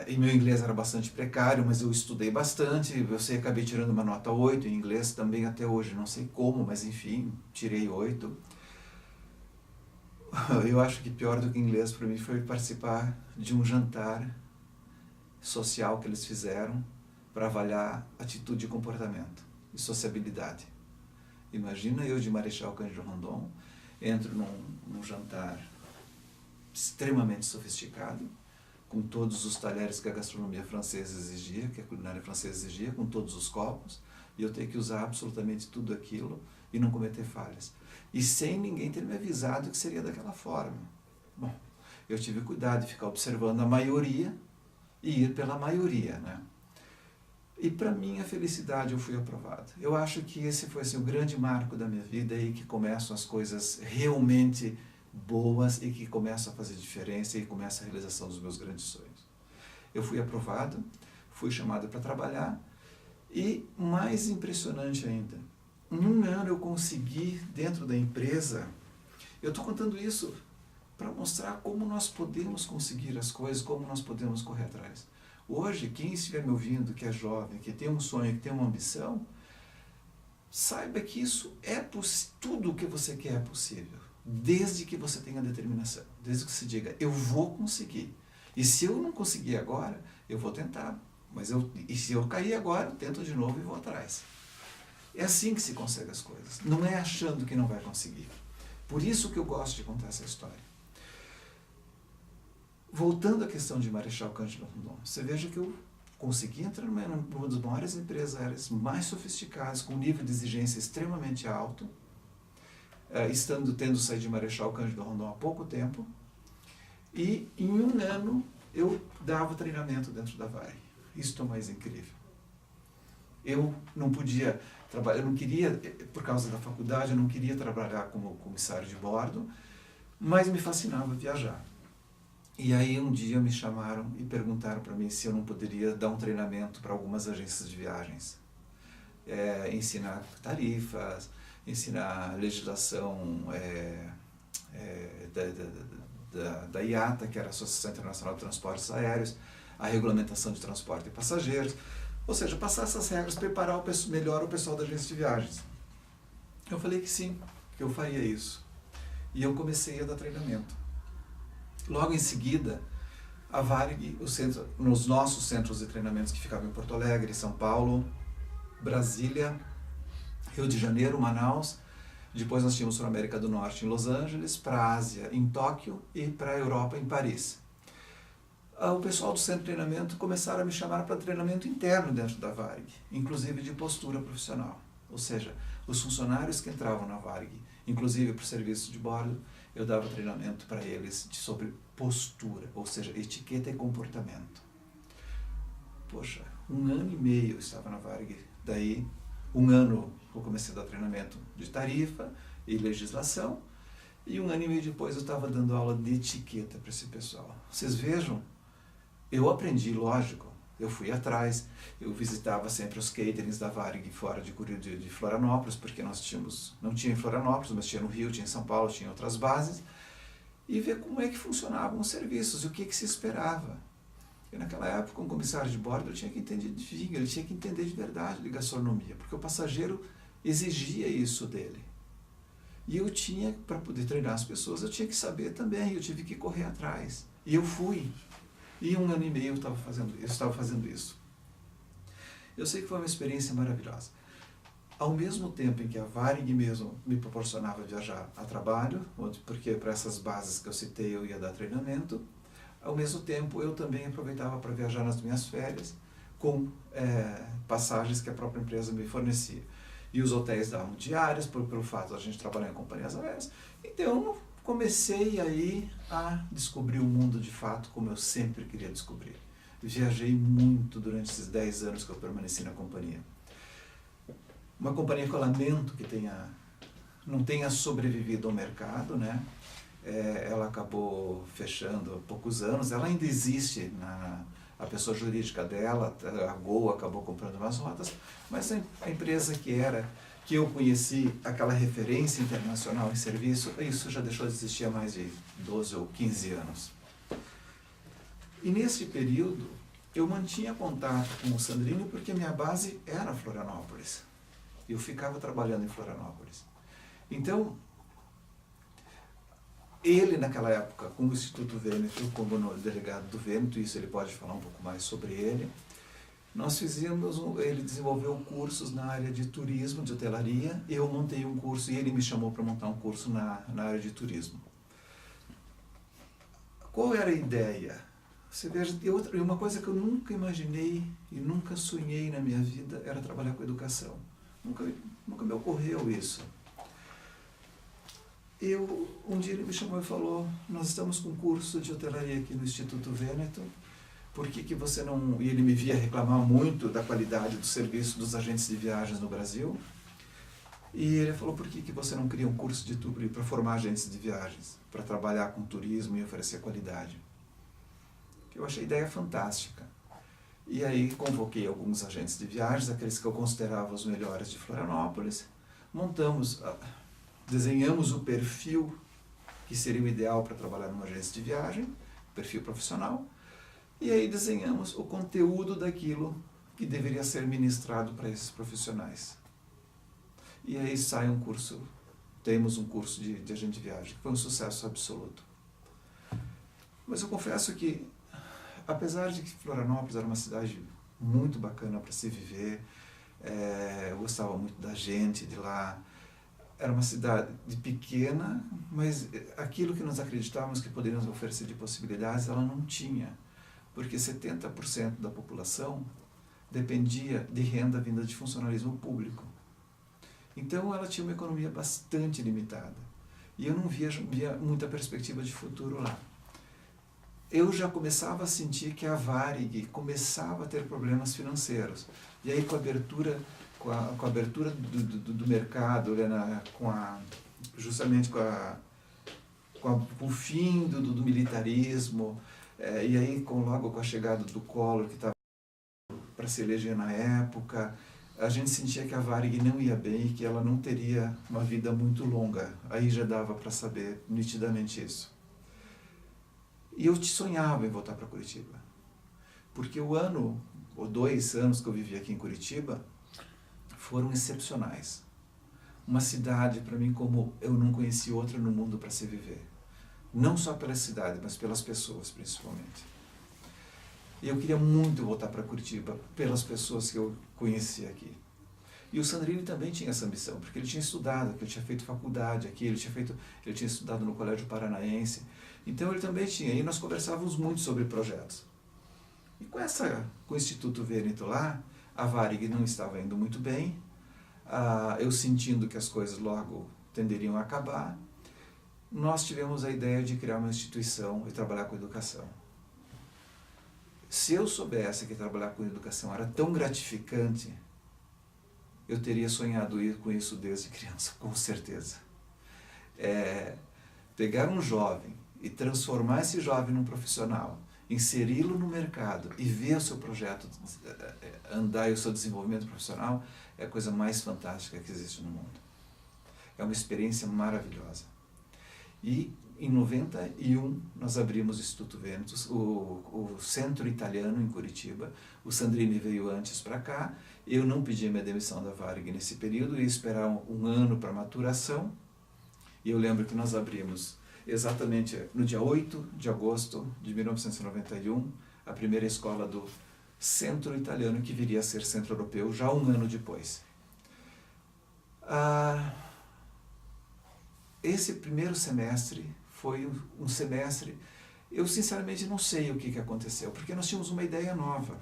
e meu inglês era bastante precário, mas eu estudei bastante, acabei tirando uma nota 8 em inglês também até hoje, não sei como, mas enfim, tirei 8. Eu acho que pior do que inglês para mim foi participar de um jantar social que eles fizeram para avaliar atitude e comportamento e sociabilidade. Imagina eu de Marechal Cândido Rondon, entro num jantar extremamente sofisticado, com todos os talheres que a gastronomia francesa exigia, que a culinária francesa exigia, com todos os copos, e eu tenho que usar absolutamente tudo aquilo e não cometer falhas. E sem ninguém ter me avisado que seria daquela forma. Bom, eu tive cuidado de ficar observando a maioria e ir pela maioria, né? E para minha felicidade eu fui aprovado. Eu acho que esse foi assim, o grande marco da minha vida, aí que começam as coisas realmente boas e que começam a fazer diferença e começa a realização dos meus grandes sonhos. Eu fui aprovado, fui chamado para trabalhar e, mais impressionante ainda, em um ano eu consegui, dentro da empresa, eu estou contando isso para mostrar como nós podemos conseguir as coisas, como nós podemos correr atrás. Hoje, quem estiver me ouvindo, que é jovem, que tem um sonho, que tem uma ambição, saiba que isso tudo o que você quer é possível, desde que você tenha determinação, desde que você diga, eu vou conseguir. E se eu não conseguir agora, eu vou tentar. E se eu cair agora, eu tento de novo e vou atrás. É assim que se consegue as coisas, não é achando que não vai conseguir. Por isso que eu gosto de contar essa história. Voltando à questão de Marechal Cândido Rondon, você veja que eu consegui entrar numa das maiores empresas aéreas mais sofisticadas, com um nível de exigência extremamente alto, tendo saído de Marechal Cândido Rondon há pouco tempo, e em um ano eu dava treinamento dentro da Varig. Isso é o mais incrível. Eu não podia trabalhar, eu não queria, por causa da faculdade, eu não queria trabalhar como comissário de bordo, mas me fascinava viajar. E aí um dia me chamaram e perguntaram para mim se eu não poderia dar um treinamento para algumas agências de viagens. Ensinar tarifas, ensinar legislação da IATA, que era a Associação Internacional de Transportes Aéreos, a regulamentação de transporte de passageiros, ou seja, passar essas regras, preparar melhor o pessoal da agência de viagens. Eu falei que sim, que eu faria isso. E eu comecei a dar treinamento. Logo em seguida, a Varig, nos nossos centros de treinamentos que ficavam em Porto Alegre, São Paulo, Brasília, Rio de Janeiro, Manaus, depois nós tínhamos para a América do Norte em Los Angeles, para a Ásia em Tóquio e para a Europa em Paris. O pessoal do centro de treinamento começaram a me chamar para treinamento interno dentro da Varig, inclusive de postura profissional. Ou seja, os funcionários que entravam na Varig, inclusive para o serviço de bordo, eu dava treinamento para eles sobre postura, ou seja, etiqueta e comportamento. Poxa, 1 ano e meio eu estava na Varig, daí 1 ano eu comecei a dar treinamento de tarifa e legislação, e 1 ano e meio depois eu estava dando aula de etiqueta para esse pessoal. Vocês vejam, eu aprendi, lógico, eu fui atrás, eu visitava sempre os caterings da Varig fora de Florianópolis, porque nós tínhamos, não tinha em Florianópolis, mas tinha no Rio, tinha em São Paulo, tinha em outras bases, e ver como é que funcionavam os serviços, o que se esperava. E naquela época, um comissário de bordo ele tinha que entender de vinho, ele tinha que entender de verdade de gastronomia, porque o passageiro exigia isso dele. E eu tinha, para poder treinar as pessoas, eu tinha que saber também, eu tive que correr atrás. E eu fui. E 1 ano e meio eu estava fazendo isso. Eu sei que foi uma experiência maravilhosa. Ao mesmo tempo em que a Varig mesmo me proporcionava viajar a trabalho, porque para essas bases que eu citei eu ia dar treinamento, ao mesmo tempo eu também aproveitava para viajar nas minhas férias com passagens que a própria empresa me fornecia. E os hotéis davam diárias pelo fato de a gente trabalhar em companhias aéreas. Então comecei aí a descobrir o mundo de fato como eu sempre queria descobrir. Viajei muito durante esses 10 anos que eu permaneci na companhia. Uma companhia que eu lamento que não tenha sobrevivido ao mercado, né? Ela acabou fechando há poucos anos, ela ainda existe, a pessoa jurídica dela, a Gol acabou comprando umas rotas, mas a empresa que eu conheci, aquela referência internacional em serviço, isso já deixou de existir há mais de 12 ou 15 anos. E nesse período, eu mantinha contato com o Sandrinho porque minha base era Florianópolis. Eu ficava trabalhando em Florianópolis. Então, ele naquela época, com o Instituto Vêneto, como delegado do Vêneto, isso ele pode falar um pouco mais sobre ele, ele desenvolveu cursos na área de turismo, de hotelaria, eu montei um curso e ele me chamou para montar um curso na área de turismo. Qual era a ideia? Você veja, uma coisa que eu nunca imaginei e nunca sonhei na minha vida era trabalhar com educação. Nunca me ocorreu isso. Um dia ele me chamou e falou, nós estamos com um curso de hotelaria aqui no Instituto Vêneto, por que você não... E ele me via reclamar muito da qualidade do serviço dos agentes de viagens no Brasil. E ele falou, por que você não cria um curso de turismo para formar agentes de viagens, para trabalhar com turismo e oferecer qualidade? Eu achei a ideia fantástica. E aí convoquei alguns agentes de viagens, aqueles que eu considerava os melhores de Florianópolis, desenhamos o perfil que seria o ideal para trabalhar numa agência de viagem, perfil profissional, e aí desenhamos o conteúdo daquilo que deveria ser ministrado para esses profissionais. E aí sai um curso, temos um curso de agente de viagem, que foi um sucesso absoluto. Mas eu confesso que, apesar de que Florianópolis era uma cidade muito bacana para se viver, eu gostava muito da gente de lá, era uma cidade pequena, mas aquilo que nós acreditávamos que poderíamos oferecer de possibilidades, ela não tinha, porque 70% da população dependia de renda vinda de funcionalismo público. Então ela tinha uma economia bastante limitada, e eu não via muita perspectiva de futuro lá. Eu já começava a sentir que a Varig começava a ter problemas financeiros, e aí com a abertura do mercado, justamente com o fim do militarismo, e aí logo com a chegada do Collor, que estava para se eleger na época, a gente sentia que a Varig não ia bem e que ela não teria uma vida muito longa. Aí já dava para saber nitidamente isso. E eu sonhava em voltar para Curitiba, porque o ano, ou 2 anos que eu vivi aqui em Curitiba, foram excepcionais. Uma cidade, para mim, como eu não conheci outra no mundo para se viver. Não só pela cidade, mas pelas pessoas, principalmente. E eu queria muito voltar para Curitiba, pelas pessoas que eu conheci aqui. E o Sandrini também tinha essa ambição, porque ele tinha estudado, ele tinha feito faculdade aqui, ele tinha estudado no Colégio Paranaense. Então ele também tinha, e nós conversávamos muito sobre projetos. E com o Instituto Vêneto lá, a Varig não estava indo muito bem, eu sentindo que as coisas logo tenderiam a acabar, nós tivemos a ideia de criar uma instituição e trabalhar com educação. Se eu soubesse que trabalhar com educação era tão gratificante, eu teria sonhado com isso desde criança, com certeza. Pegar um jovem e transformar esse jovem num profissional, inseri-lo no mercado e ver o seu projeto andar e o seu desenvolvimento profissional é a coisa mais fantástica que existe no mundo. É uma experiência maravilhosa. E em 91 nós abrimos o Instituto Vêneto, o centro italiano em Curitiba. O Sandrini veio antes para cá. Eu não pedi minha demissão da Varig nesse período, ia esperar um ano para maturação. E eu lembro que nós abrimos exatamente no dia 8 de agosto de 1991, a primeira escola do centro italiano, que viria a ser centro europeu já um ano depois. Esse primeiro semestre foi um semestre, eu sinceramente não sei o que aconteceu, porque nós tínhamos uma ideia nova,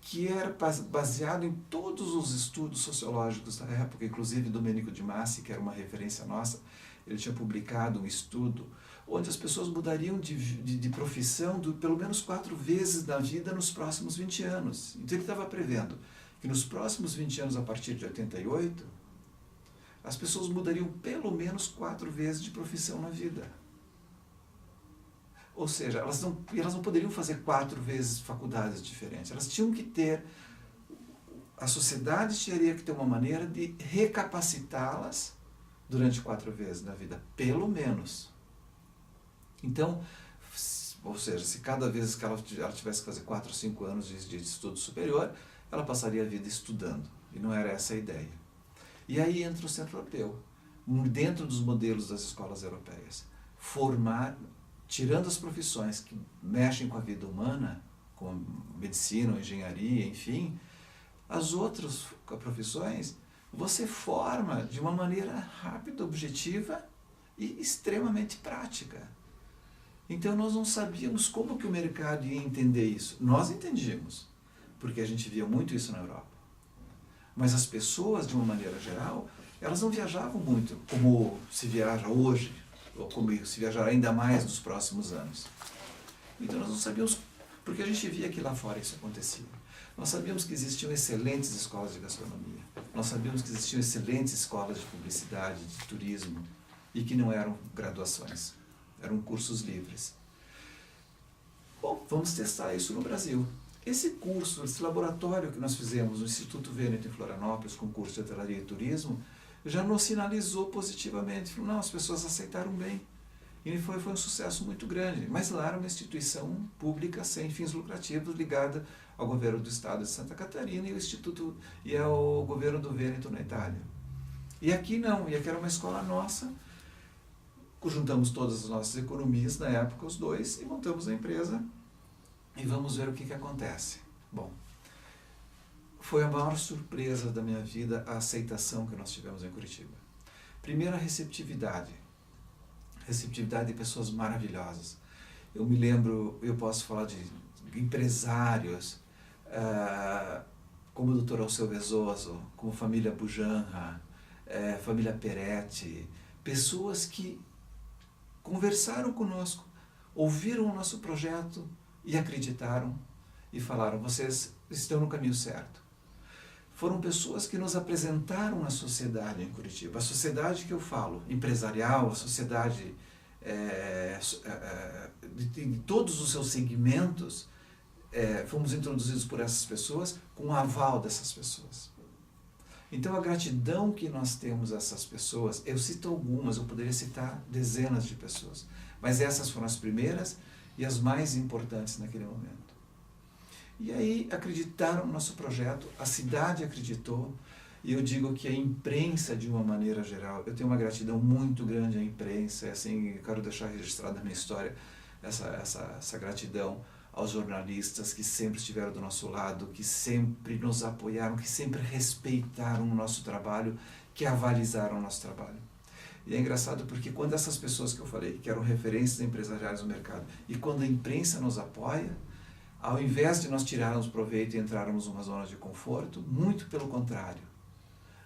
que era baseado em todos os estudos sociológicos da época, inclusive Domenico de Masi, que era uma referência nossa. Ele tinha publicado um estudo onde as pessoas mudariam de profissão pelo menos 4 vezes na vida nos próximos 20 anos. Então ele estava prevendo que nos próximos 20 anos, a partir de 88, as pessoas mudariam pelo menos 4 vezes de profissão na vida. Ou seja, elas não poderiam fazer 4 vezes faculdades diferentes. Elas tinham que ter... A sociedade teria que ter uma maneira de recapacitá-las durante 4 vezes na vida, pelo menos. Então, ou seja, se cada vez que ela tivesse que fazer 4 ou 5 anos de estudo superior, ela passaria a vida estudando. E não era essa a ideia. E aí entra o Centro Europeu, dentro dos modelos das escolas europeias. Formar, tirando as profissões que mexem com a vida humana, como medicina ou engenharia, enfim, as outras profissões você forma de uma maneira rápida, objetiva e extremamente prática. Então nós não sabíamos como que o mercado ia entender isso. Nós entendíamos, porque a gente via muito isso na Europa. Mas as pessoas, de uma maneira geral, elas não viajavam muito como se viaja hoje, ou como se viajará ainda mais nos próximos anos. Então nós não sabíamos, porque a gente via que lá fora isso acontecia. Nós sabíamos que existiam excelentes escolas de gastronomia. Nós sabíamos que existiam excelentes escolas de publicidade, de turismo, e que não eram graduações, eram cursos livres. Bom, vamos testar isso no Brasil. Esse curso, esse laboratório que nós fizemos no Instituto Vêneto em Florianópolis, com o curso de hotelaria e turismo, já nos sinalizou positivamente. Falou, não, as pessoas aceitaram bem. E foi um sucesso muito grande. Mas lá era uma instituição pública sem fins lucrativos, ligada ao governo do estado de Santa Catarina e ao governo do Vêneto na Itália. E aqui não, e aqui era uma escola nossa, juntamos todas as nossas economias na época, os dois, e montamos a empresa e vamos ver o que acontece. Bom, foi a maior surpresa da minha vida a aceitação que nós tivemos em Curitiba. Primeiro, a receptividade de pessoas maravilhosas. Eu me lembro, eu posso falar de empresários, como o Dr. Alceu Vezoso, como a família Bujanra, família Peretti, pessoas que conversaram conosco, ouviram o nosso projeto e acreditaram e falaram, vocês estão no caminho certo. Foram pessoas que nos apresentaram a sociedade em Curitiba. A sociedade que eu falo, empresarial, a sociedade de todos os seus segmentos, fomos introduzidos por essas pessoas com o aval dessas pessoas. Então a gratidão que nós temos a essas pessoas, eu cito algumas, eu poderia citar dezenas de pessoas, mas essas foram as primeiras e as mais importantes naquele momento. E aí acreditaram no nosso projeto, a cidade acreditou, e eu digo que a imprensa, de uma maneira geral, eu tenho uma gratidão muito grande à imprensa, assim, eu quero deixar registrada na minha história essa gratidão aos jornalistas que sempre estiveram do nosso lado, que sempre nos apoiaram, que sempre respeitaram o nosso trabalho, que avalizaram o nosso trabalho. E é engraçado porque quando essas pessoas que eu falei, que eram referências empresariais no mercado, e quando a imprensa nos apoia, ao invés de nós tirarmos proveito e entrarmos numa zona de conforto, muito pelo contrário,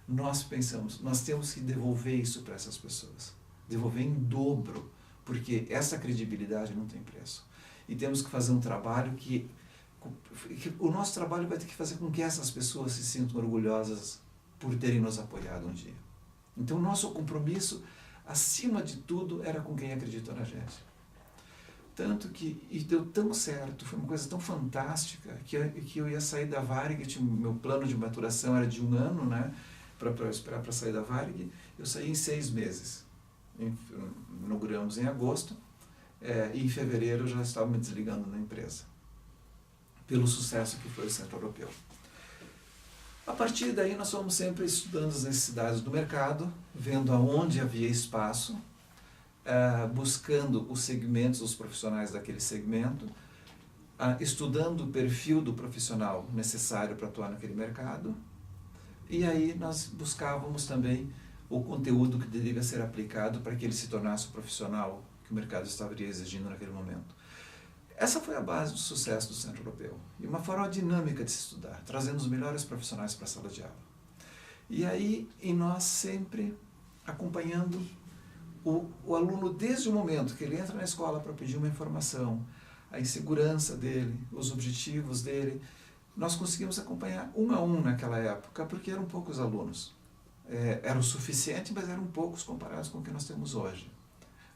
nós pensamos, nós temos que devolver isso para essas pessoas, devolver em dobro, porque essa credibilidade não tem preço. E temos que fazer um trabalho que o nosso trabalho vai ter que fazer com que essas pessoas se sintam orgulhosas por terem nos apoiado um dia. Então, o nosso compromisso, acima de tudo, era com quem acreditou na gente. Tanto que, e deu tão certo, foi uma coisa tão fantástica, que eu ia sair da Varig, meu plano de maturação era de 1 ano, né, para esperar para sair da Varig, eu saí em 6 meses. Inauguramos em agosto, e em fevereiro eu já estava me desligando da empresa, pelo sucesso que foi o Centro Europeu. A partir daí nós fomos sempre estudando as necessidades do mercado, vendo aonde havia espaço, buscando os segmentos, os profissionais daquele segmento, estudando o perfil do profissional necessário para atuar naquele mercado, e aí nós buscávamos também o conteúdo que deveria ser aplicado para que ele se tornasse o profissional que o mercado estaria exigindo naquele momento. Essa foi a base do sucesso do Centro Europeu. E uma forma dinâmica de se estudar, trazendo os melhores profissionais para a sala de aula. E aí, e nós sempre acompanhando o aluno desde o momento que ele entra na escola para pedir uma informação, a insegurança dele, os objetivos dele. Nós conseguimos acompanhar 1 a 1 naquela época, porque eram poucos alunos. Era o suficiente, mas eram poucos comparados com o que nós temos hoje.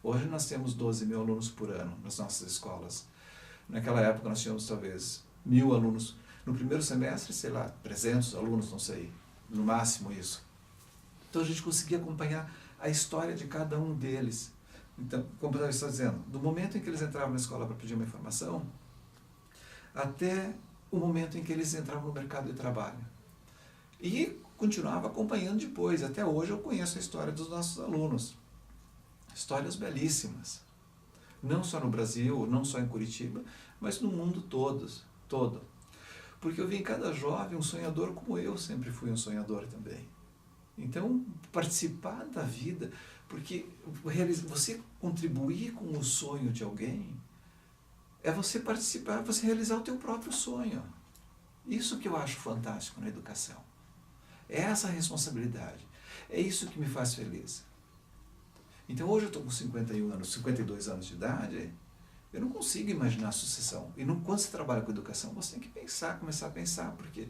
Hoje nós temos 12 mil alunos por ano nas nossas escolas. Naquela época nós tínhamos talvez 1.000 alunos. No primeiro semestre, sei lá, 300 alunos, não sei, no máximo isso. Então a gente conseguia acompanhar a história de cada um deles. Então, como eu estava dizendo, do momento em que eles entravam na escola para pedir uma informação, até o momento em que eles entravam no mercado de trabalho. E continuava acompanhando depois. Até hoje eu conheço a história dos nossos alunos. Histórias belíssimas. Não só no Brasil, não só em Curitiba, mas no mundo todo. Porque eu vi em cada jovem um sonhador como eu sempre fui um sonhador também. Então, participar da vida, porque você contribuir com o sonho de alguém, é você participar, você realizar o teu próprio sonho. Isso que eu acho fantástico na educação. É essa responsabilidade. É isso que me faz feliz. Então hoje eu estou com 52 anos de idade, eu não consigo imaginar a sucessão. E quando você trabalha com educação, você tem que começar a pensar, porque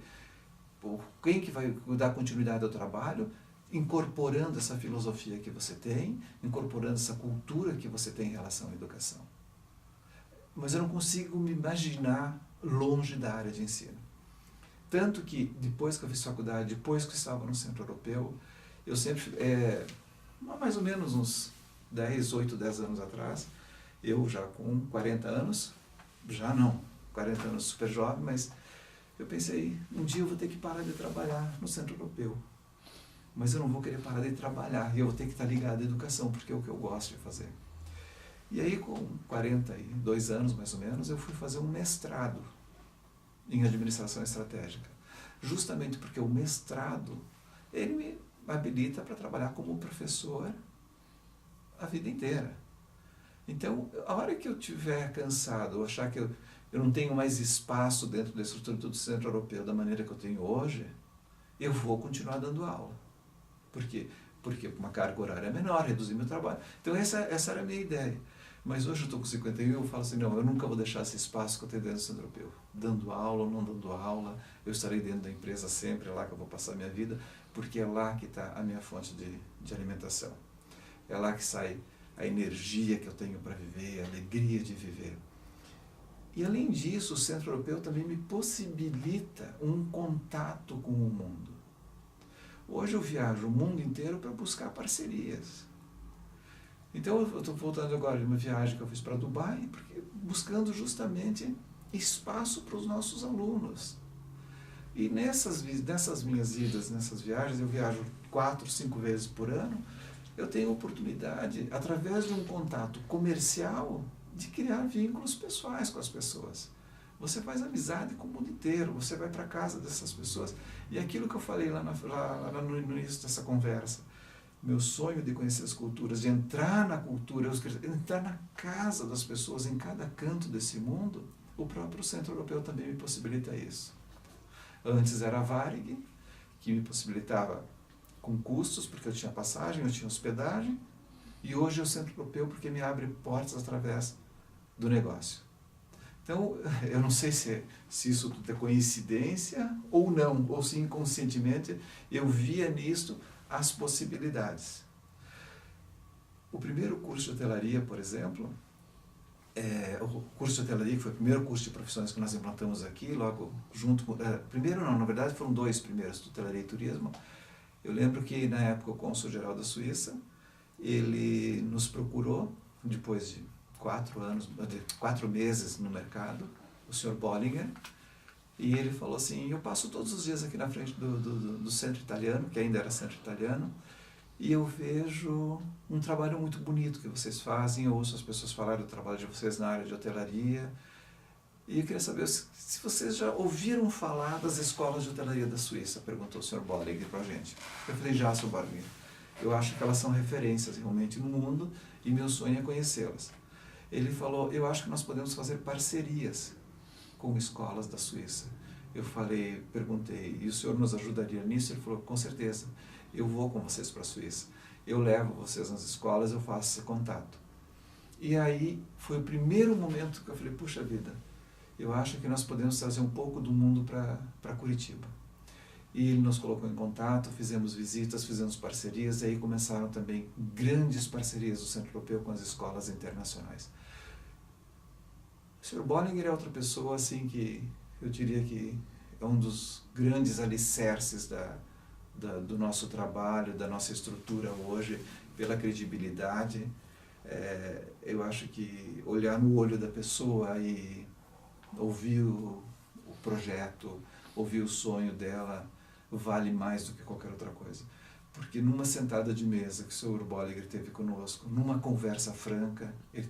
quem que vai dar continuidade ao trabalho, incorporando essa filosofia que você tem, incorporando essa cultura que você tem em relação à educação. Mas eu não consigo me imaginar longe da área de ensino. Tanto que depois que eu fiz faculdade, depois que eu estava no Centro Europeu, eu sempre... mais ou menos uns 8, 10 anos atrás, eu já com 40 anos, 40 anos super jovem, mas eu pensei, um dia eu vou ter que parar de trabalhar no Centro Europeu. Mas eu não vou querer parar de trabalhar, e eu vou ter que estar ligado à educação, porque é o que eu gosto de fazer. E aí, com 42 anos, mais ou menos, eu fui fazer um mestrado em administração estratégica. Justamente porque o mestrado, ele me habilita para trabalhar como professor a vida inteira. Então, a hora que eu estiver cansado, ou achar que eu não tenho mais espaço dentro da estrutura do Centro Europeu da maneira que eu tenho hoje, eu vou continuar dando aula. Por quê? Porque uma carga horária menor, reduzir meu trabalho. Então, essa era a minha ideia. Mas hoje eu estou com 51 e eu falo assim, não, eu nunca vou deixar esse espaço que eu tenho dentro do Centro Europeu. Dando aula ou não dando aula, eu estarei dentro da empresa sempre, é lá que eu vou passar a minha vida, porque é lá que está a minha fonte de alimentação. É lá que sai a energia que eu tenho para viver, a alegria de viver. E além disso, o Centro Europeu também me possibilita um contato com o mundo. Hoje eu viajo o mundo inteiro para buscar parcerias. Então eu estou voltando agora de uma viagem que eu fiz para Dubai, buscando justamente espaço para os nossos alunos. E nessas minhas idas, nessas viagens, eu viajo 4, 5 vezes por ano, eu tenho oportunidade, através de um contato comercial, de criar vínculos pessoais com as pessoas. você faz amizade com o mundo inteiro, você vai para casa dessas pessoas. E aquilo que eu falei lá no início dessa conversa, meu sonho de conhecer as culturas, de entrar na cultura, entrar na casa das pessoas, em cada canto desse mundo, o próprio Centro Europeu também me possibilita isso. Antes era a Varig, que me possibilitava com custos, porque eu tinha passagem, eu tinha hospedagem, e hoje é o Centro Europeu porque me abre portas através do negócio. Então, eu não sei se isso tudo é coincidência ou não, ou se inconscientemente eu via nisto as possibilidades. O primeiro curso de hotelaria, por exemplo, o curso de hotelaria, que foi o primeiro curso de profissões que nós implantamos aqui, logo junto com... primeiro não, na verdade foram 2 primeiros, de hotelaria e turismo. Eu lembro que na época o cônsul-geral da Suíça, ele nos procurou, depois de 4 meses no mercado, o Sr. Bollinger, e ele falou assim, eu passo todos os dias aqui na frente do centro italiano, que ainda era centro italiano, e eu vejo um trabalho muito bonito que vocês fazem, eu ouço as pessoas falarem do trabalho de vocês na área de hotelaria, e eu queria saber se vocês já ouviram falar das escolas de hotelaria da Suíça, perguntou o Sr. Bollinger para a gente. Eu falei, já, Sr. Bollinger, eu acho que elas são referências realmente no mundo, e meu sonho é conhecê-las. Ele falou, eu acho que nós podemos fazer parcerias com escolas da Suíça. Eu falei, perguntei, e o senhor nos ajudaria nisso? Ele falou, com certeza, eu vou com vocês para a Suíça. Eu levo vocês nas escolas, eu faço esse contato. E aí foi o primeiro momento que eu falei, puxa vida, eu acho que nós podemos trazer um pouco do mundo para Curitiba. E ele nos colocou em contato, fizemos visitas, fizemos parcerias, e aí começaram também grandes parcerias do Centro Europeu com as escolas internacionais. O Sr. Bollinger é outra pessoa assim que eu diria que é um dos grandes alicerces do nosso trabalho, da nossa estrutura hoje, pela credibilidade. Eu acho que olhar no olho da pessoa e ouvir o projeto, ouvir o sonho dela, vale mais do que qualquer outra coisa. Porque numa sentada de mesa que o Sr. Bollinger teve conosco, numa conversa franca, ele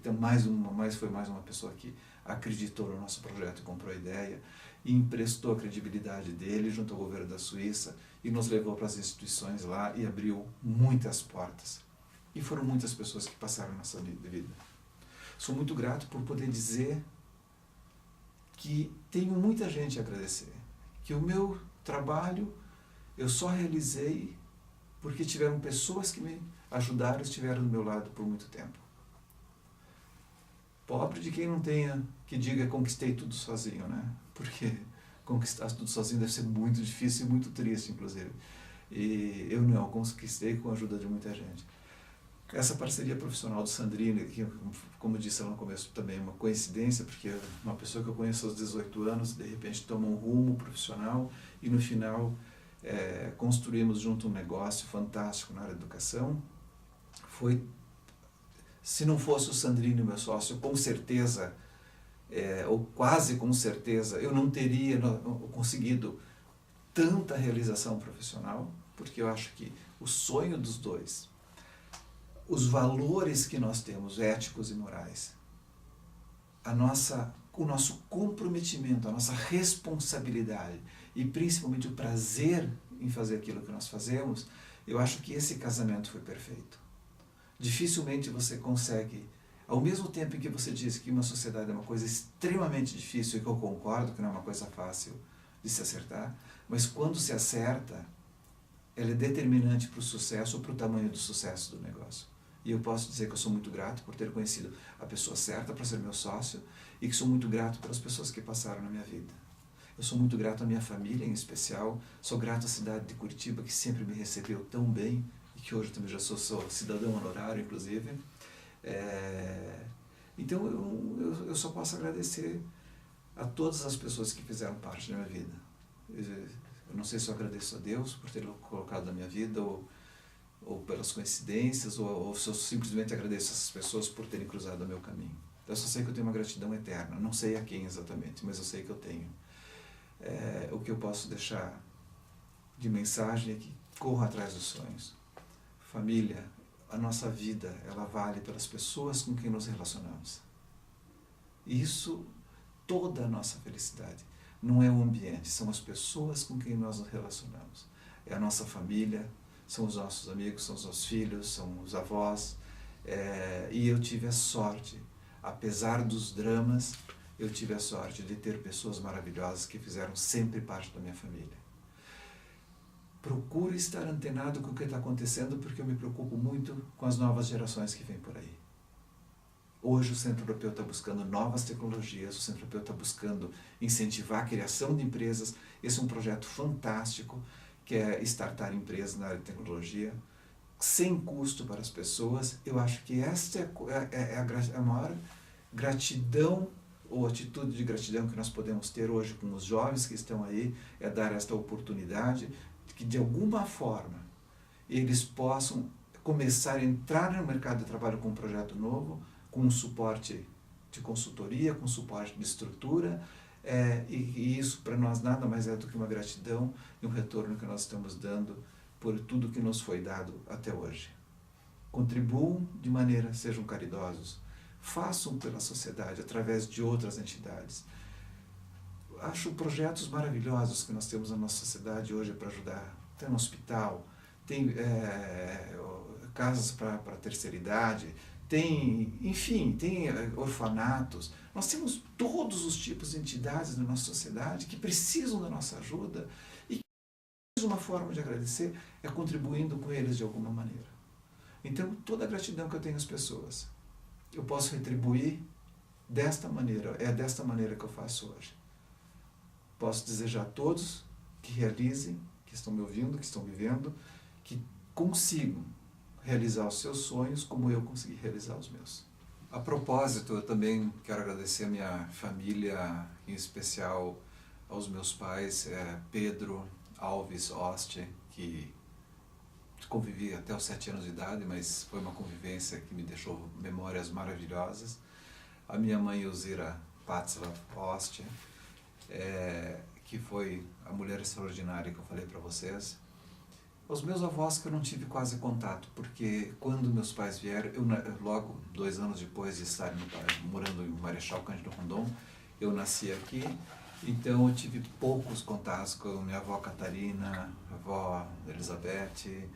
foi mais uma pessoa que acreditou no nosso projeto e comprou a ideia, e emprestou a credibilidade dele junto ao governo da Suíça, e nos levou para as instituições lá e abriu muitas portas. E foram muitas pessoas que passaram nessa vida. Sou muito grato por poder dizer que tenho muita gente a agradecer, que o meu trabalho eu só realizei porque tiveram pessoas que me ajudaram e estiveram do meu lado por muito tempo. Pobre de quem não tenha, que diga conquistei tudo sozinho, né? Porque conquistar tudo sozinho deve ser muito difícil e muito triste, inclusive. E eu não, conquistei com a ajuda de muita gente. Essa parceria profissional do Sandrine, que, como eu disse lá no começo, também é uma coincidência, porque uma pessoa que eu conheço aos 18 anos, de repente toma um rumo profissional e no final construímos junto um negócio fantástico na área da educação. Se não fosse o Sandrine, meu sócio, com certeza, ou quase com certeza, eu não teria conseguido tanta realização profissional, porque eu acho que o sonho dos dois, os valores que nós temos, éticos e morais, o nosso comprometimento, a nossa responsabilidade e principalmente o prazer em fazer aquilo que nós fazemos, eu acho que esse casamento foi perfeito. Dificilmente você consegue, ao mesmo tempo em que você diz que uma sociedade é uma coisa extremamente difícil, e que eu concordo que não é uma coisa fácil de se acertar, mas quando se acerta, ela é determinante para o sucesso ou para o tamanho do sucesso do negócio. E eu posso dizer que eu sou muito grato por ter conhecido a pessoa certa para ser meu sócio e que sou muito grato pelas pessoas que passaram na minha vida. Eu sou muito grato à minha família em especial, sou grato à cidade de Curitiba que sempre me recebeu tão bem e que hoje também já sou cidadão honorário, inclusive. Então eu só posso agradecer a todas as pessoas que fizeram parte da minha vida. Eu não sei se eu agradeço a Deus por ter colocado na minha vida ou pelas coincidências, ou se eu simplesmente agradeço essas pessoas por terem cruzado o meu caminho. Eu só sei que eu tenho uma gratidão eterna, não sei a quem exatamente, mas eu sei que eu tenho. O que eu posso deixar de mensagem é que corra atrás dos sonhos. Família, a nossa vida, ela vale pelas pessoas com quem nos relacionamos. Isso toda a nossa felicidade. Não é o ambiente, são as pessoas com quem nós nos relacionamos. É a nossa família, são os nossos amigos, são os nossos filhos, são os avós. E eu tive a sorte, apesar dos dramas, eu tive a sorte de ter pessoas maravilhosas que fizeram sempre parte da minha família. Procuro estar antenado com o que está acontecendo, porque eu me preocupo muito com as novas gerações que vêm por aí. Hoje o Centro Europeu está buscando novas tecnologias, o Centro Europeu está buscando incentivar a criação de empresas. Esse é um projeto fantástico, que é startar empresas na área de tecnologia, sem custo para as pessoas. Eu acho que esta é a maior gratidão, ou atitude de gratidão que nós podemos ter hoje com os jovens que estão aí, é dar esta oportunidade, que de alguma forma eles possam começar a entrar no mercado de trabalho com um projeto novo, com um suporte de consultoria, com suporte de estrutura, e isso para nós nada mais é do que uma gratidão e um retorno que nós estamos dando por tudo que nos foi dado até hoje. Contribuam de maneira, sejam caridosos, façam pela sociedade através de outras entidades. Acho projetos maravilhosos que nós temos na nossa sociedade hoje para ajudar. Tem um hospital, tem casas para a terceira idade, tem, enfim, tem orfanatos. Nós temos todos os tipos de entidades na nossa sociedade que precisam da nossa ajuda, e uma forma de agradecer é contribuindo com eles de alguma maneira. Então, toda a gratidão que eu tenho às pessoas, eu posso retribuir desta maneira, é desta maneira que eu faço hoje. Posso desejar a todos que realizem, que estão me ouvindo, que estão vivendo, que consigam realizar os seus sonhos como eu consegui realizar os meus. A propósito, eu também quero agradecer a minha família, em especial aos meus pais, Pedro Alves Oste, que convivi até os 7 anos de idade, mas foi uma convivência que me deixou memórias maravilhosas. A minha mãe, Elzira Patzlav Oste, que foi a mulher extraordinária que eu falei para vocês. Os meus avós que eu não tive quase contato, porque quando meus pais vieram, logo 2 anos depois de estar morando em Marechal Cândido Rondon, eu nasci aqui, então eu tive poucos contatos com minha avó Catarina, a avó Elizabeth,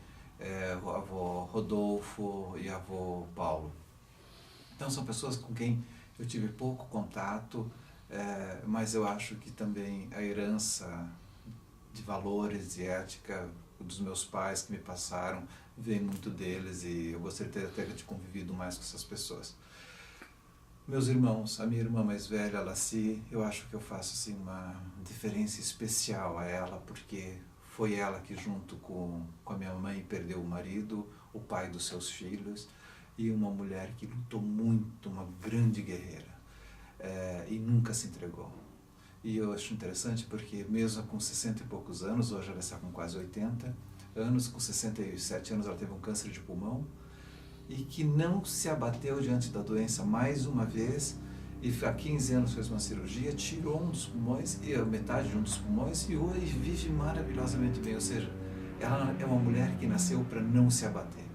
o avô Rodolfo e a avô Paulo. Então são pessoas com quem eu tive pouco contato, mas eu acho que também a herança de valores e ética dos meus pais que me passaram vem muito deles, e eu gostaria de ter até convivido mais com essas pessoas. Meus irmãos, a minha irmã mais velha, a Laci, eu acho que eu faço assim, uma diferença especial a ela, porque foi ela que junto com a minha mãe perdeu o marido, o pai dos seus filhos, e uma mulher que lutou muito, uma grande guerreira, e nunca se entregou. E eu acho interessante porque mesmo com 60 e poucos anos, hoje ela está com quase 80 anos, com 67 anos ela teve um câncer de pulmão, e que não se abateu diante da doença mais uma vez, e há 15 anos fez uma cirurgia, tirou um dos pulmões, metade de um dos pulmões, e hoje vive maravilhosamente bem. Ou seja, ela é uma mulher que nasceu para não se abater.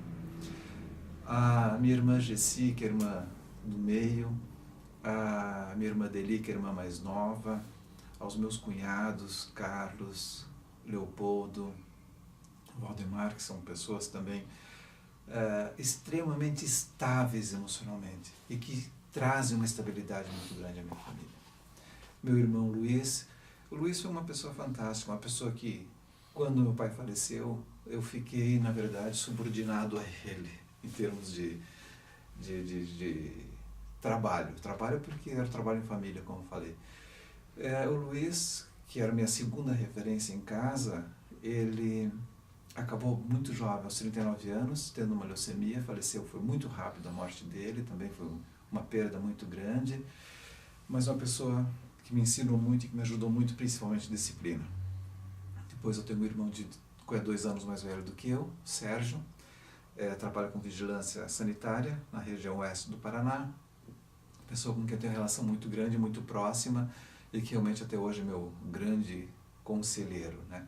A minha irmã Jessi, que é a irmã do meio, a minha irmã Deli, que é a irmã mais nova, aos meus cunhados, Carlos, Leopoldo, Valdemar, que são pessoas também extremamente estáveis emocionalmente e que trazem uma estabilidade muito grande à minha família. Meu irmão Luiz, o Luiz foi uma pessoa fantástica, uma pessoa que, quando meu pai faleceu, eu fiquei, na verdade, subordinado a ele, em termos de trabalho. Trabalho porque era trabalho em família, como eu falei. O Luiz, que era minha segunda referência em casa, ele acabou muito jovem, aos 39 anos, tendo uma leucemia, faleceu, foi muito rápido a morte dele, também foi uma perda muito grande, mas uma pessoa que me ensinou muito e que me ajudou muito, principalmente disciplina. Depois eu tenho um irmão que é 2 anos mais velho do que eu, Sérgio, trabalha com vigilância sanitária na região oeste do Paraná, pessoa com quem eu tenho uma relação muito grande, muito próxima, e que realmente até hoje é meu grande conselheiro, né?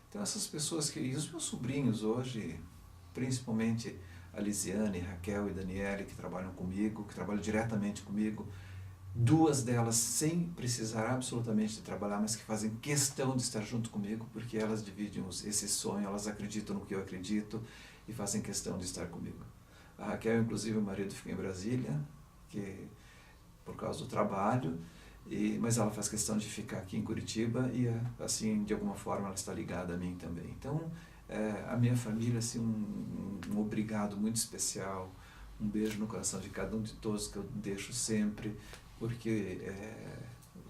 Então essas pessoas e os meus sobrinhos hoje, principalmente a Lisiane, Raquel e Daniele, que trabalham comigo, que trabalham diretamente comigo, duas delas sem precisar absolutamente de trabalhar, mas que fazem questão de estar junto comigo, porque elas dividem esse sonho, elas acreditam no que eu acredito e fazem questão de estar comigo. A Raquel, inclusive, o marido fica em Brasília, que por causa do trabalho, mas ela faz questão de ficar aqui em Curitiba e, assim, de alguma forma, ela está ligada a mim também. Então, a minha família, assim, um obrigado muito especial, um beijo no coração de cada um de todos que eu deixo sempre, porque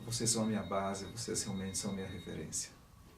vocês são a minha base, vocês realmente são a minha referência.